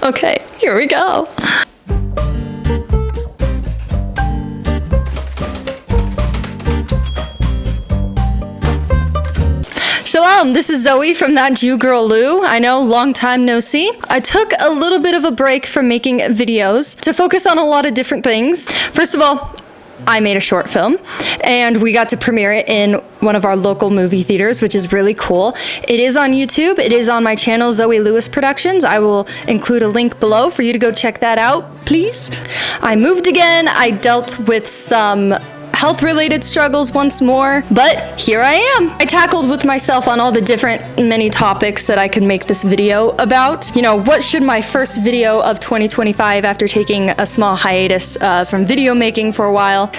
Okay, here we go. Shalom, this is Zoe from That Jew Girl Lou. I know, long time no see. I took a little bit of a break from making videos to focus on a lot of different things. First of all, I made a short film and we got to premiere it in one of our local movie theaters, which is really cool. It is on YouTube. It is on my channel, Zoe Lewis Productions. I will include a link below for you to go check that out, please. I moved again. I dealt with some health-related struggles once more, but here I am. I tackled with myself on all the many topics that I could make this video about. You know, what should my first video of 2025 after taking a small hiatus from video making for a while?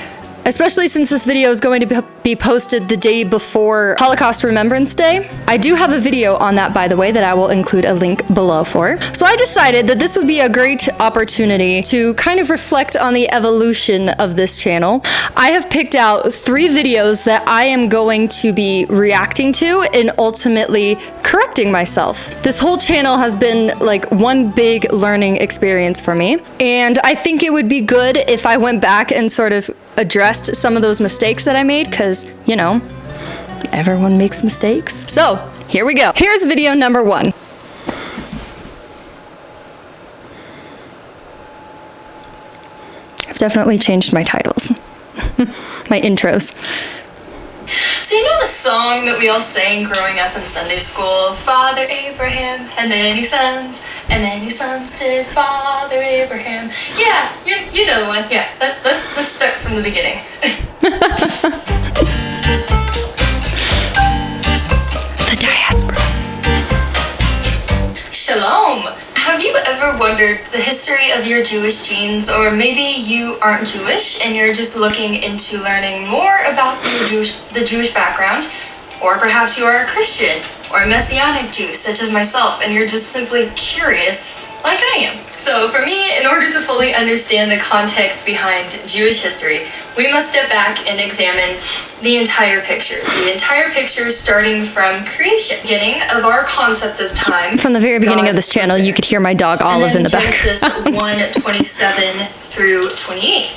Especially since this video is going to be posted the day before Holocaust Remembrance Day. I do have a video on that, by the way, that I will include a link below for. So I decided that this would be a great opportunity to kind of reflect on the evolution of this channel. I have picked out 3 videos that I am going to be reacting to and ultimately correcting myself. This whole channel has been like one big learning experience for me. And I think it would be good if I went back and sort of addressed some of those mistakes that I made, because, you know, everyone makes mistakes. So, here we go. Here's video number 1. I've definitely changed my titles. My intros. So you know the song that we all sang growing up in Sunday school? Father Abraham had many sons, and many sons did Father Abraham. Yeah, you know the one. Yeah, let's start from the beginning. The Diaspora. Shalom. Have you ever wondered the history of your Jewish genes, or maybe you aren't Jewish and you're just looking into learning more about the Jewish background, or perhaps you are a Christian or a Messianic Jew such as myself and you're just simply curious like I am. So for me, in order to fully understand the context behind Jewish history, we must step back and examine the entire picture. The entire picture starting from creation, beginning of our concept of time. From the very beginning of this channel, you could hear my dog Olive in the Genesis 1:27 through 28.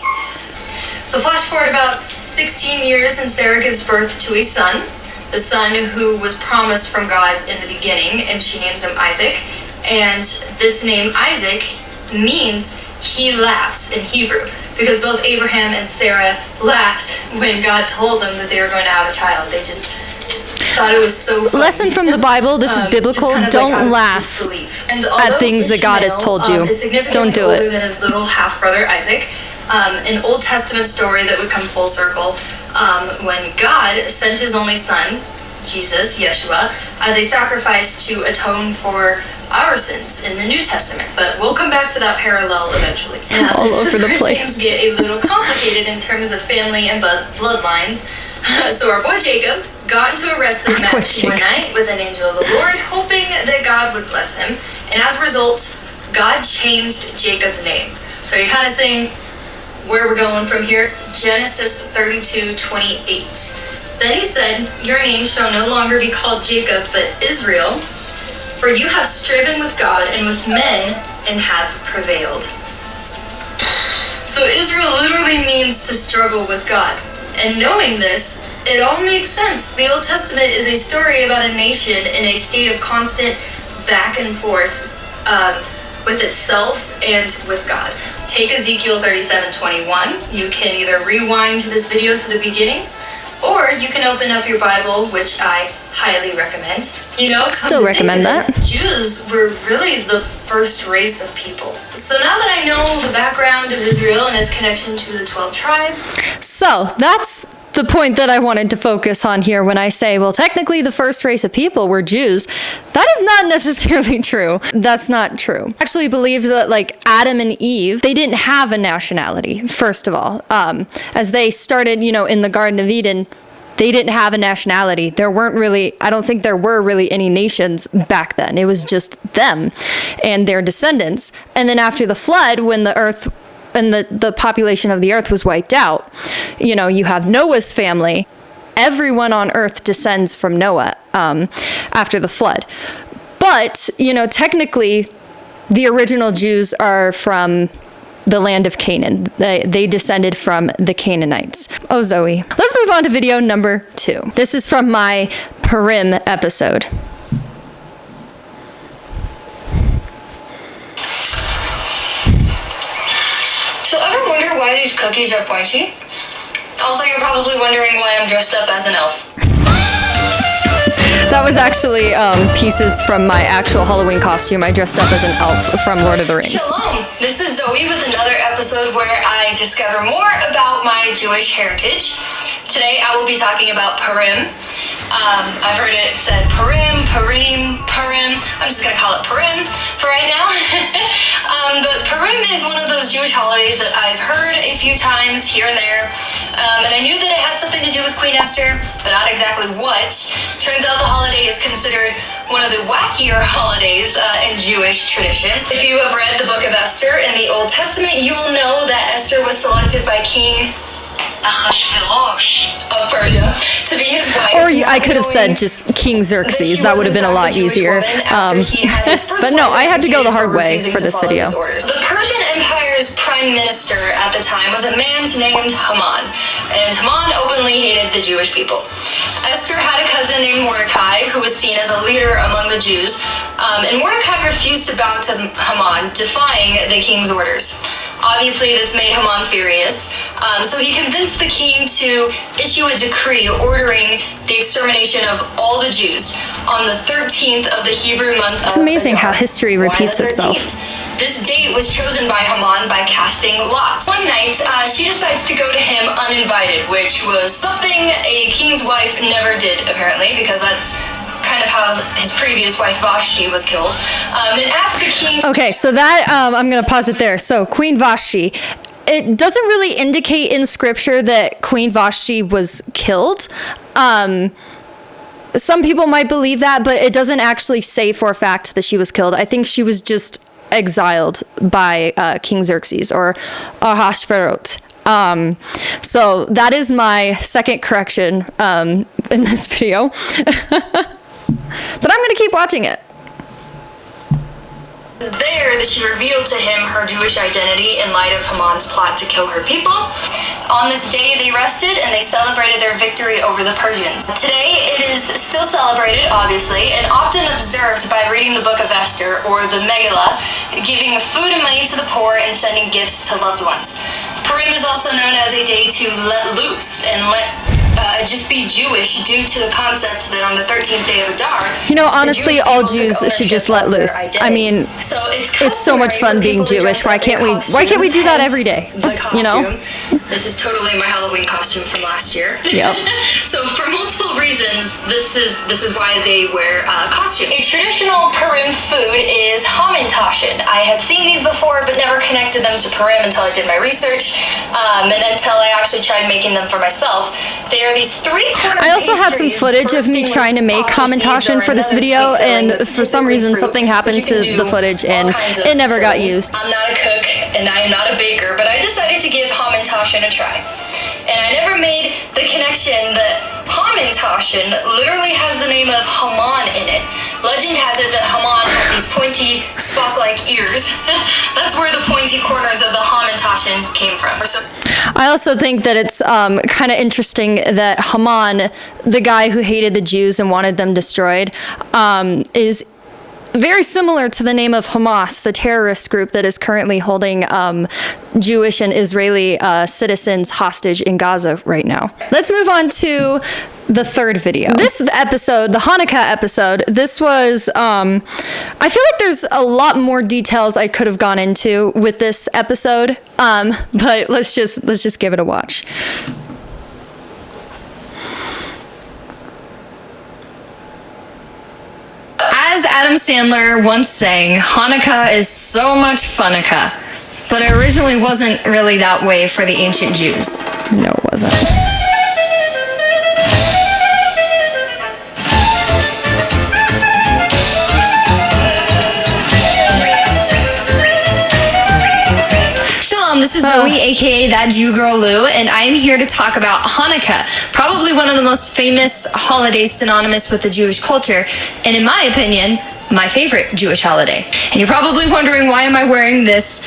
So flash forward about 16 years and Sarah gives birth to a son, the son who was promised from God in the beginning, and she names him Isaac. And this name Isaac means he laughs in Hebrew, because both Abraham and Sarah laughed when God told them that they were going to have a child. They just thought it was so funny. Lesson from the Bible, this is biblical. Kind of don't laugh at things that God has told you. Don't do it. Older than his little half-brother Isaac, an Old Testament story that would come full circle when God sent his only son, Jesus, Yeshua, as a sacrifice to atone for our sins in the New Testament, but we'll come back to that parallel eventually. Now, all over the place. Things get a little complicated in terms of family and bloodlines. So our boy Jacob got into a wrestling match one night with an angel of the Lord, hoping that God would bless him, and as a result, God changed Jacob's name. So you're kind of saying where we're going from here. Genesis 32:28. Then he said, "Your name shall no longer be called Jacob, but Israel, for you have striven with God and with men and have prevailed." So Israel literally means to struggle with God. And knowing this, it all makes sense. The Old Testament is a story about a nation in a state of constant back and forth with itself and with God. Take Ezekiel 37:21. You can either rewind this video to the beginning, or you can open up your Bible, which I highly recommend. You know, still recommend that. Jews were really the first race of people. So now that I know the background of Israel and its connection to the 12 tribes. So that's the point that I wanted to focus on here when I say, well, technically the first race of people were Jews. That is not necessarily true. That's not true. I actually believe that like Adam and Eve, they didn't have a nationality, first of all. As they started, you know, in the Garden of Eden, they didn't have a nationality. There weren't really, I don't think there were really any nations back then. It was just them and their descendants. And then after the flood, when the earth and the population of the earth was wiped out, you know, you have Noah's family. Everyone on earth descends from Noah after the flood. But, you know, technically, the original Jews are from the land of Canaan. They descended from the Canaanites. Oh, Zoe. Let's move on to video number 2. This is from my Purim episode. So ever wonder why these cookies are pointy? Also, you're probably wondering why I'm dressed up as an elf. That was actually pieces from my actual Halloween costume. I dressed up as an elf from Lord of the Rings. Shalom! This is Zoe with another episode where I discover more about my Jewish heritage. Today I will be talking about Purim. I've heard it said Purim. I'm just gonna call it Purim for right now. But Purim is one of those Jewish holidays that I've heard a few times here and there. And I knew that it had something to do with Queen Esther, but not exactly what. Turns out the holiday is considered one of the wackier holidays in Jewish tradition. If you have read the book of Esther in the Old Testament, you will know that Esther was selected by King of Persia to be his wife. Or I could have said just King Xerxes. That would have been a lot easier. But no, I had to go the hard way for this video. The Persian Empire's prime minister at the time was a man named Haman, and Haman openly hated the Jewish people. Esther had a cousin named Mordecai who was seen as a leader among the Jews, and Mordecai refused to bow to Haman, defying the king's orders. Obviously, this made Haman furious, so he convinced the king to issue a decree ordering the extermination of all the Jews on the 13th of the Hebrew month of Adar. It's amazing how history repeats itself. This date was chosen by Haman by casting lots. One night, she decides to go to him uninvited, which was something a king's wife never did, apparently, because that's kind of how his previous wife Vashti was killed. And asked the king Okay, so that, I'm going to pause it there. So Queen Vashti, it doesn't really indicate in scripture that Queen Vashti was killed. Some people might believe that, but it doesn't actually say for a fact that she was killed. I think she was just exiled by King Xerxes or Ahasuerus. So that is my second correction in this video. But I'm going to keep watching it. It was there that she revealed to him her Jewish identity in light of Haman's plot to kill her people. On this day, they rested and they celebrated their victory over the Persians. Today, it is still celebrated, obviously, and often observed by reading the book of Esther or the Megillah, giving food and money to the poor and sending gifts to loved ones. Purim is also known as a day to let loose and just be Jewish due to the concept that on the 13th day of Adar, you know, honestly, all Jews should just let loose. I mean, so it's so much fun being Jewish. Why can't we do that every day? You know? This is totally my Halloween costume from last year. Yep. So for multiple reasons, this is why they wear costume. A traditional Purim food is hamantashen. I had seen these before, but never connected them to Purim until I did my research, and until I actually tried making them for myself. They are these 3/4. I also had some footage of me trying to make hamantashen for this video, and for some reason something happened to the footage and it never got used. I'm not a cook and I am not a baker, but I decided to give hamantashen a try. And I never made the connection that hamantashen literally has the name of Haman in it. Legend has it that Haman had these pointy, Spock-like ears. That's where the pointy corners of the hamantashen came from. I also think that it's kind of interesting that Haman, the guy who hated the Jews and wanted them destroyed, is very similar to the name of Hamas, the terrorist group that is currently holding Jewish and Israeli citizens hostage in Gaza right now. Let's move on to the third video. This episode, the Hanukkah episode, this was, I feel like there's a lot more details I could have gone into with this episode, but let's just give it a watch. As Adam Sandler once sang, Hanukkah is so much funukkah, but it originally wasn't really that way for the ancient Jews. No, it wasn't. Shalom, this is Zoe, aka That Jew Girl Lou, and I am here to talk about Hanukkah, probably one of the most famous holidays synonymous with the Jewish culture, and in my opinion, my favorite Jewish holiday. And you're probably wondering, why am I wearing this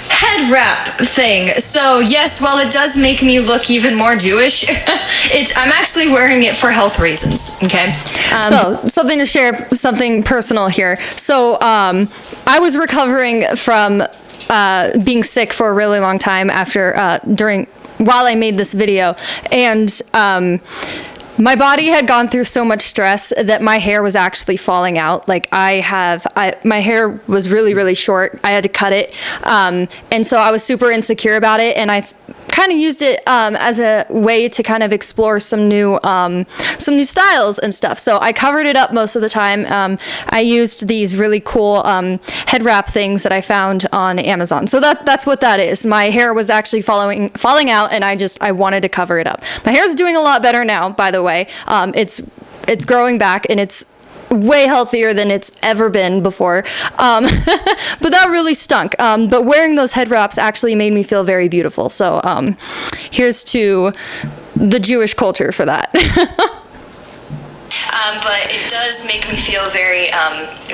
head wrap thing? So yes, while it does make me look even more Jewish, I'm actually wearing it for health reasons, okay? So something to share, something personal here. So I was recovering from being sick for a really long time while I made this video, and my body had gone through so much stress that my hair was actually falling out. Like my hair was really, really short. I had to cut it. And so I was super insecure about it. And I kind of used it as a way to kind of explore some new styles and stuff. So I covered it up most of the time. I used these really cool head wrap things that I found on Amazon. So that's what that is. My hair was actually falling out, and I wanted to cover it up. My hair is doing a lot better now, by the way. It's growing back, and it's way healthier than it's ever been before. But that really stunk. But wearing those head wraps actually made me feel very beautiful. So here's to the Jewish culture for that. But it does make me feel very,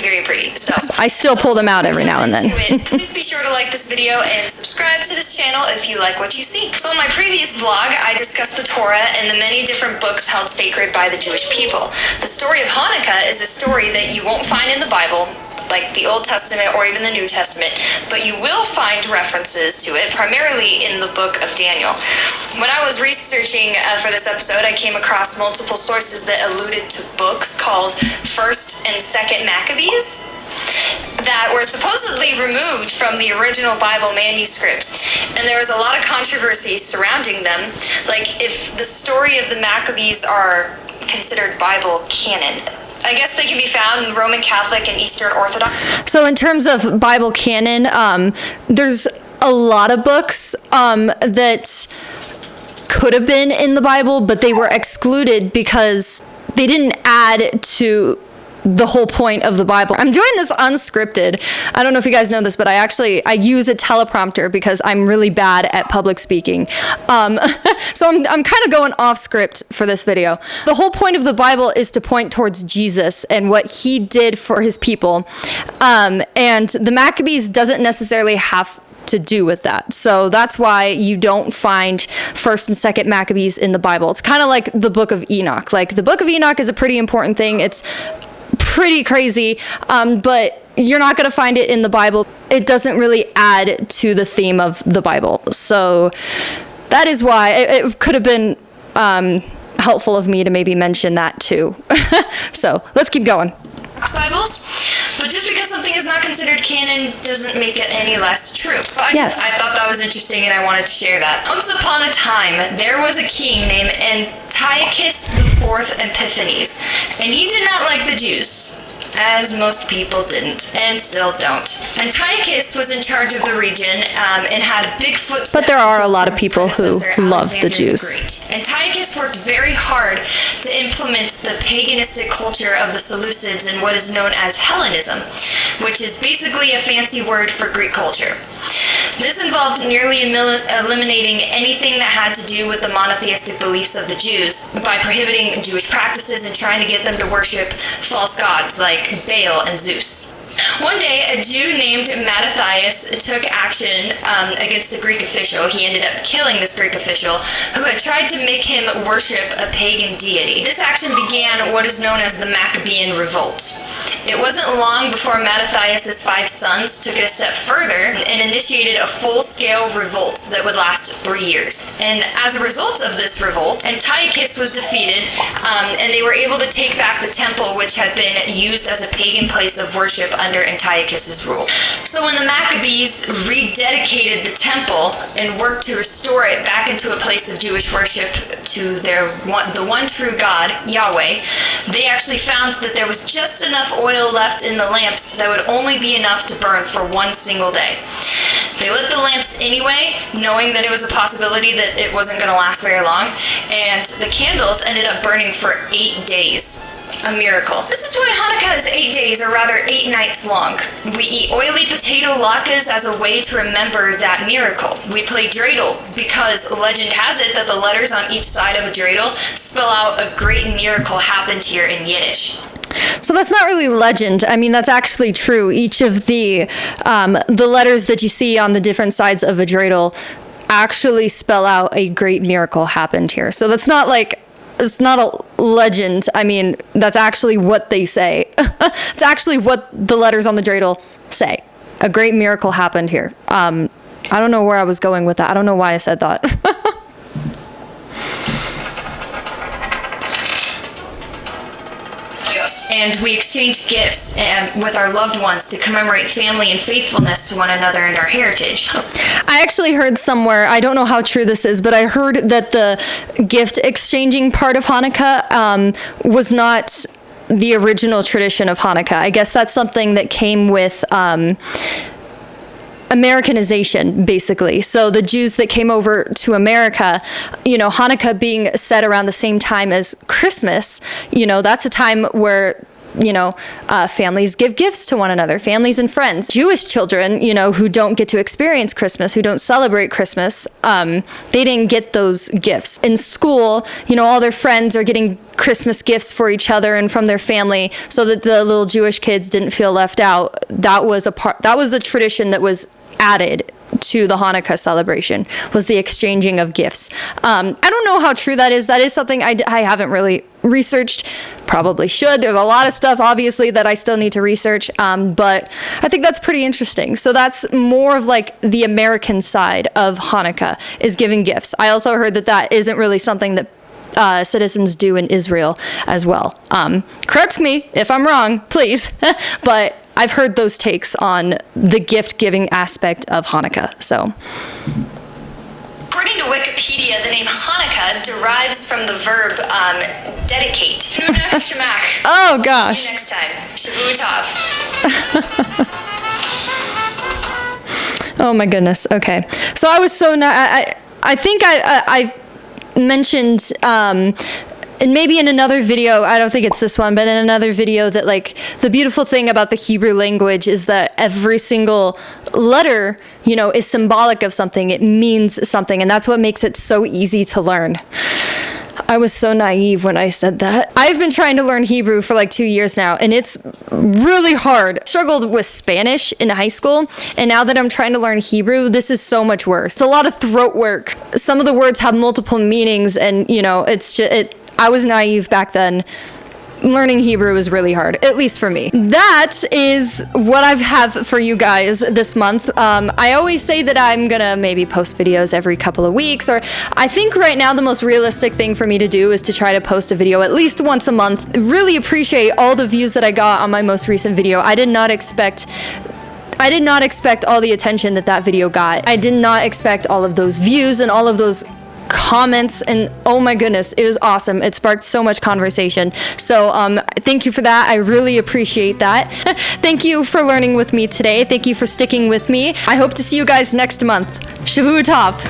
very pretty. So I still pull them out every now and then. Please be sure to like this video and subscribe to this channel if you like what you see. So in my previous vlog, I discussed the Torah and the many different books held sacred by the Jewish people. The story of Hanukkah is a story that you won't find in the Bible, like the Old Testament or even the New Testament, but you will find references to it, primarily in the book of Daniel. When I was researching for this episode, I came across multiple sources that alluded to books called 1st and 2nd Maccabees that were supposedly removed from the original Bible manuscripts, and there was a lot of controversy surrounding them, like if the story of the Maccabees are considered Bible canon. I guess they can be found in Roman Catholic and Eastern Orthodox. So in terms of Bible canon, there's a lot of books that could have been in the Bible, but they were excluded because they didn't add to the whole point of the Bible. I'm doing this unscripted. I don't know if you guys know this, but I use a teleprompter because I'm really bad at public speaking. So I'm kind of going off script for this video. The whole point of the Bible is to point towards Jesus and what he did for his people. And the Maccabees doesn't necessarily have to do with that. So that's why you don't find 1st and 2nd Maccabees in the Bible. It's kind of like the book of Enoch. Like the book of Enoch is a pretty important thing. It's pretty crazy, but you're not going to find it in the Bible. It doesn't really add to the theme of the Bible. So that is why it could have been helpful of me to maybe mention that too. So let's keep going. Bibles, but just because something is not considered canon doesn't make it any less true. I thought that was interesting, and I wanted to share that. Once upon a time, there was a king named Antiochus IV Epiphanes, and he did not like the Jews, as most people didn't, and still don't. Antiochus was in charge of the region and had big footsteps. But there are a lot of people who love the Jews. Antiochus worked very hard to implement the paganistic culture of the Seleucids in what is known as Hellenism, which is basically a fancy word for Greek culture. This involved nearly eliminating anything that had to do with the monotheistic beliefs of the Jews by prohibiting Jewish practices and trying to get them to worship false gods like Baal and Zeus. One day, a Jew named Mattathias took action against a Greek official. He ended up killing this Greek official who had tried to make him worship a pagan deity. This action began what is known as the Maccabean Revolt. It wasn't long before Mattathias' 5 sons took it a step further and initiated a full-scale revolt that would last 3 years. And as a result of this revolt, Antiochus was defeated, and they were able to take back the temple, which had been used as a pagan place of worship under Antiochus's rule. So when the Maccabees rededicated the temple and worked to restore it back into a place of Jewish worship to the one true God, Yahweh, they actually found that there was just enough oil left in the lamps that would only be enough to burn for 1 single day. They lit the lamps anyway, knowing that it was a possibility that it wasn't going to last very long, and the candles ended up burning for 8 days. a miracle. This is why Hanukkah is 8 days, or rather 8 nights long. We eat oily potato latkes as a way to remember that miracle. We play dreidel because legend has it that the letters on each side of a dreidel spell out a great miracle happened here in Yiddish. So that's not really legend. I mean, that's actually true. Each of the letters that you see on the different sides of a dreidel actually spell out a great miracle happened here. So that's not like, it's not a legend. I mean, that's actually what they say. It's actually what the letters on the dreidel say. A great miracle happened here. I don't know where I was going with that. I don't know why I said that. And we exchange gifts with our loved ones to commemorate family and faithfulness to one another and our heritage. I actually heard somewhere, I don't know how true this is, but I heard that the gift exchanging part of Hanukkah was not the original tradition of Hanukkah. I guess that's something that came with Americanization, basically. So the Jews that came over to America, you know, Hanukkah being set around the same time as Christmas, you know, that's a time where, you know, families give gifts to one another, families and friends. Jewish children, you know, who don't get to experience Christmas, who don't celebrate Christmas, they didn't get those gifts. In school, you know, all their friends are getting Christmas gifts for each other and from their family so that the little Jewish kids didn't feel left out. That was a tradition that was added to the Hanukkah celebration, was the exchanging of gifts. I don't know how true that is. That is something I haven't really researched. Probably should. There's a lot of stuff, obviously, that I still need to research, but I think that's pretty interesting. So that's more of like the American side of Hanukkah, is giving gifts. I also heard that that isn't really something that citizens do in Israel as well. Correct me if I'm wrong, please, but I've heard those takes on the gift-giving aspect of Hanukkah, so. According to Wikipedia, the name Hanukkah derives from the verb dedicate. Nunak Shemak. Oh, gosh. See you next time. Shavuot Tov. Oh, my goodness. Okay. So I was so I think I mentioned, and maybe in another video, I don't think it's this one, but in another video, that like the beautiful thing about the Hebrew language is that every single letter, you know, is symbolic of something. It means something, and that's what makes it so easy to learn. I was so naive when I said that. I've been trying to learn Hebrew for like 2 years now, and it's really hard. Struggled with Spanish in high school, and now that I'm trying to learn Hebrew, this is so much worse. It's a lot of throat work. Some of the words have multiple meanings, and you know, it's just, I was naive back then. Learning Hebrew is really hard, at least for me. That is what I have for you guys this month. I always say that I'm gonna maybe post videos every couple of weeks, or I think right now the most realistic thing for me to do is to try to post a video at least once a month. Really appreciate all the views that I got on my most recent video. I did not expect all the attention that video got. I did not expect all of those views and all of those comments, and oh my goodness, it was awesome. It sparked so much conversation. So thank you for that. I really appreciate that. Thank you for learning with me today. Thank you for sticking with me. I hope to see you guys next month. Shavuot Tov.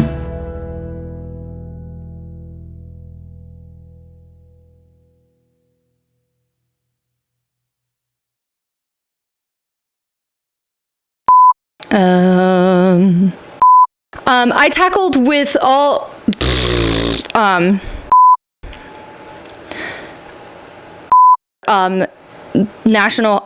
I tackled with all national